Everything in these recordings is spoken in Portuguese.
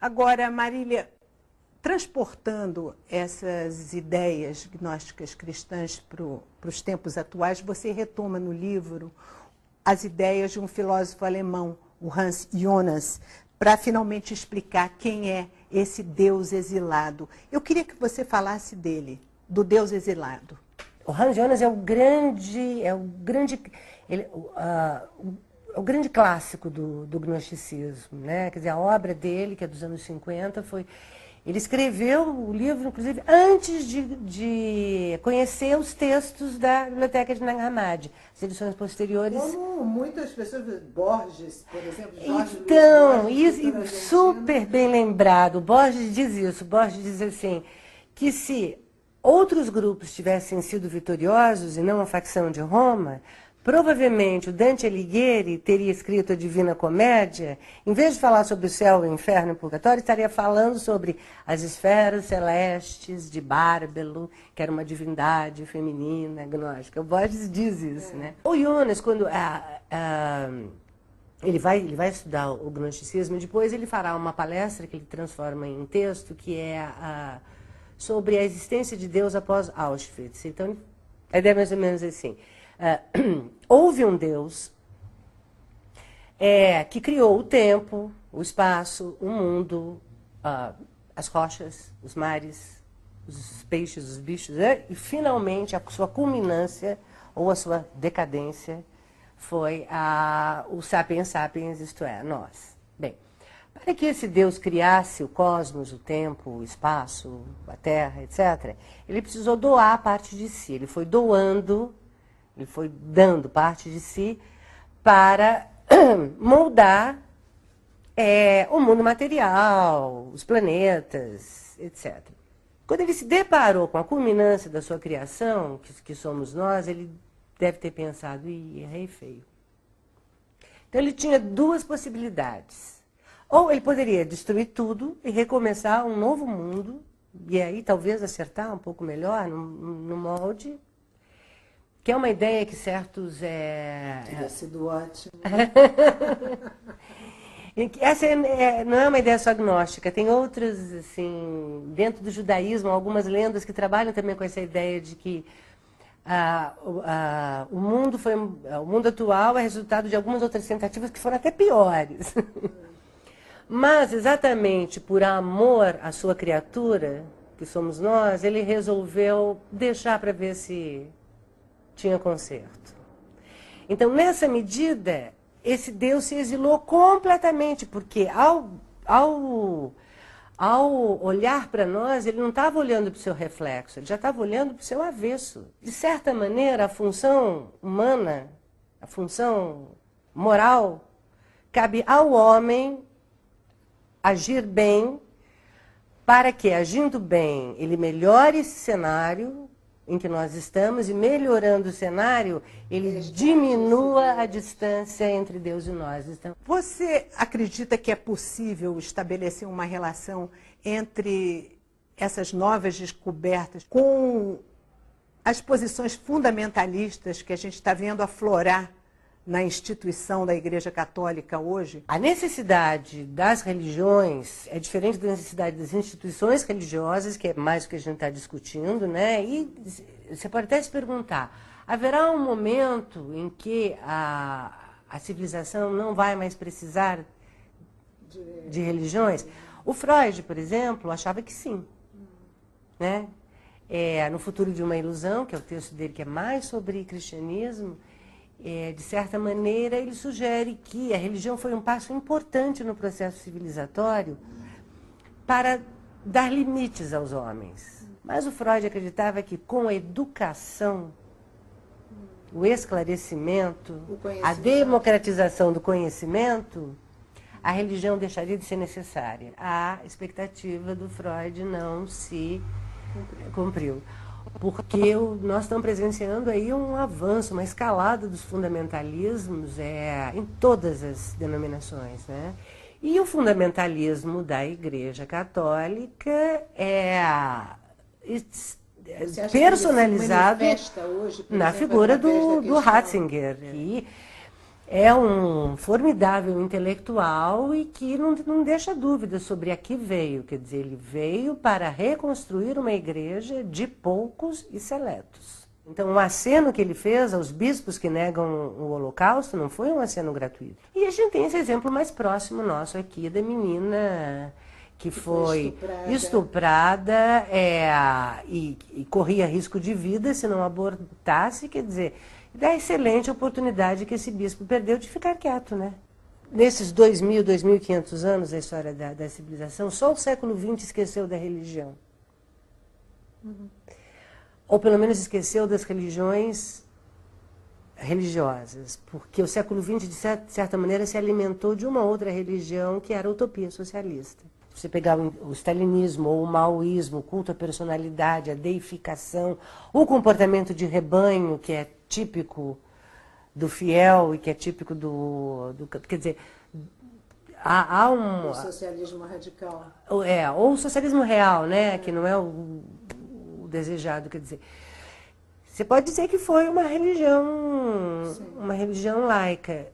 Agora, Marília, transportando essas ideias gnósticas cristãs para os tempos atuais, você retoma no livro as ideias de um filósofo alemão, o Hans Jonas, para finalmente explicar quem é esse Deus exilado. Eu queria que você falasse dele, do Deus exilado. O Hans Jonas é o grande clássico do gnosticismo, né? Quer dizer, a obra dele, que é dos anos 50, foi... Ele escreveu o livro, inclusive, antes de conhecer os textos da Biblioteca de Nag Hammadi. As edições posteriores... Como muitas pessoas, Borges, por exemplo, Jorge Então, Luiz Borges, isso, super bem lembrado. Borges diz isso. Borges diz assim, que se outros grupos tivessem sido vitoriosos e não a facção de Roma, provavelmente o Dante Alighieri teria escrito a Divina Comédia, em vez de falar sobre o céu, o inferno e o purgatório, estaria falando sobre as esferas celestes de Bárbelo, que era uma divindade feminina, gnóstica. O Borges diz isso, né? O Jonas, quando ele vai estudar o gnosticismo, depois ele fará uma palestra que ele transforma em um texto, que é sobre a existência de Deus após Auschwitz. Então, a ideia é mais ou menos assim. Houve um Deus que criou o tempo, o espaço, o mundo, as rochas, os mares, os peixes, os bichos, e finalmente a sua culminância ou a sua decadência foi o Sapiens Sapiens, isto é, nós. Bem, para que esse Deus criasse o cosmos, o tempo, o espaço, a terra, etc., ele precisou doar parte de si. Ele foi doando, ele foi dando parte de si para moldar o mundo material, os planetas, etc. Quando ele se deparou com a culminância da sua criação, que somos nós, ele deve ter pensado, errei feio. Então ele tinha duas possibilidades. Ou ele poderia destruir tudo e recomeçar um novo mundo, e aí talvez acertar um pouco melhor no molde, que é uma ideia que certos... Teria sido ótimo. Essa não é uma ideia só gnóstica, tem outras, assim, dentro do judaísmo, algumas lendas que trabalham também com essa ideia de que o mundo atual é resultado de algumas outras tentativas que foram até piores. Mas, exatamente por amor à sua criatura, que somos nós, ele resolveu deixar para ver se tinha conserto. Então, nessa medida, esse Deus se exilou completamente, porque ao olhar para nós, ele não estava olhando para o seu reflexo, ele já estava olhando para o seu avesso. De certa maneira, a função humana, a função moral, cabe ao homem agir bem, para que, agindo bem, ele melhore esse cenário em que nós estamos, e melhorando o cenário, ele diminua a distância entre Deus e nós. Então, você acredita que é possível estabelecer uma relação entre essas novas descobertas com as posições fundamentalistas que a gente está vendo aflorar na instituição da Igreja Católica hoje? A necessidade das religiões é diferente da necessidade das instituições religiosas, que é mais o que a gente está discutindo, né? E você pode até se perguntar, haverá um momento em que a civilização não vai mais precisar de religiões? O Freud, por exemplo, achava que sim, né? No Futuro de uma Ilusão, que é o texto dele que é mais sobre cristianismo, de certa maneira, ele sugere que a religião foi um passo importante no processo civilizatório para dar limites aos homens. Mas o Freud acreditava que com a educação, o esclarecimento, a democratização do conhecimento, a religião deixaria de ser necessária. A expectativa do Freud não se cumpriu. Porque nós estamos presenciando aí um avanço, uma escalada dos fundamentalismos em todas as denominações, né? E o fundamentalismo da Igreja Católica personalizado hoje, na exemplo, figura do Ratzinger. é um formidável intelectual e que não deixa dúvida sobre a que veio. Quer dizer, ele veio para reconstruir uma igreja de poucos e seletos. Então, o aceno que ele fez aos bispos que negam o Holocausto não foi um aceno gratuito. E a gente tem esse exemplo mais próximo nosso aqui da menina que foi estuprada e corria risco de vida se não abortasse, quer dizer, da excelente oportunidade que esse bispo perdeu de ficar quieto, né? Nesses 2.000, 2.500 anos da história da civilização, só o século XX esqueceu da religião. Ou pelo menos esqueceu das religiões religiosas, porque o século XX, de certa maneira, se alimentou de uma outra religião que era a utopia socialista. Se você pegar o stalinismo ou o maoísmo, o culto à personalidade, a deificação, o comportamento de rebanho, que é típico do fiel e que é típico quer dizer, há um... O socialismo radical. Ou o socialismo real, né? Que não é o desejado, quer dizer. Você pode dizer que foi uma religião laica.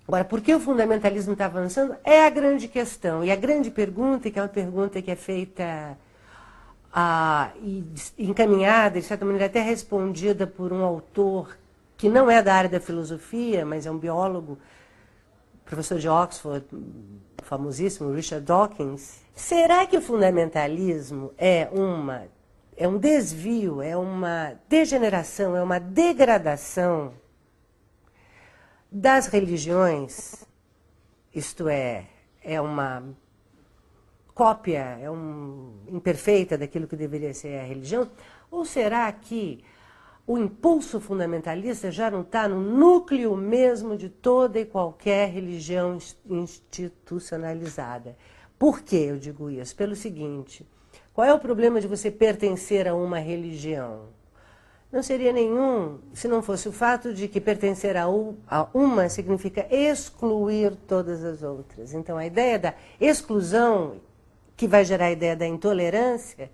Agora, por que o fundamentalismo está avançando? É a grande questão. E a grande pergunta, que é uma pergunta que é feita e encaminhada, de certa maneira até respondida por um autor que não é da área da filosofia, mas é um biólogo, professor de Oxford, famosíssimo, Richard Dawkins. Será que o fundamentalismo é um desvio, é uma degeneração, é uma degradação das religiões, isto é uma cópia, imperfeita daquilo que deveria ser a religião? Ou será que o impulso fundamentalista já não está no núcleo mesmo de toda e qualquer religião institucionalizada? Por que eu digo isso? Pelo seguinte, qual é o problema de você pertencer a uma religião? Não seria nenhum, se não fosse o fato de que pertencer a uma significa excluir todas as outras. Então, a ideia da exclusão, que vai gerar a ideia da intolerância,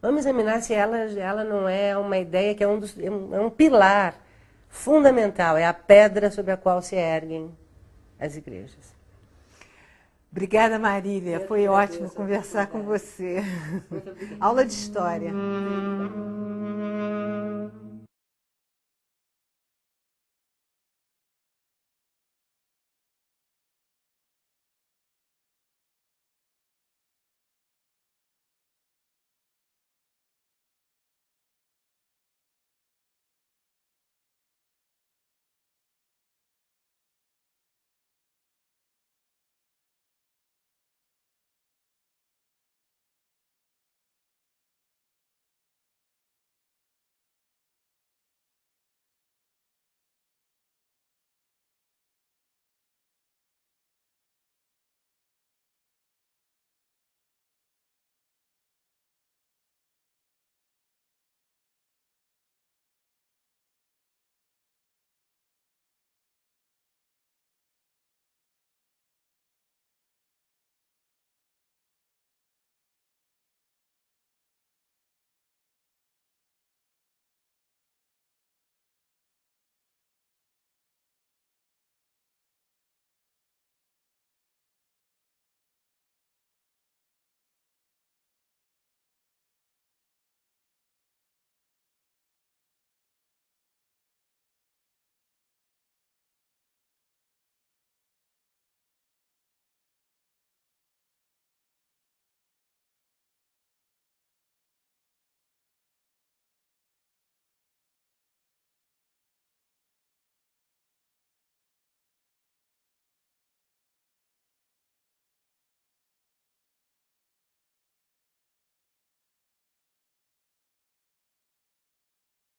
vamos examinar se ela não é uma ideia que é um pilar fundamental, é a pedra sobre a qual se erguem as igrejas. Obrigada, Marília. Foi ótimo conversar com você. Aula de história.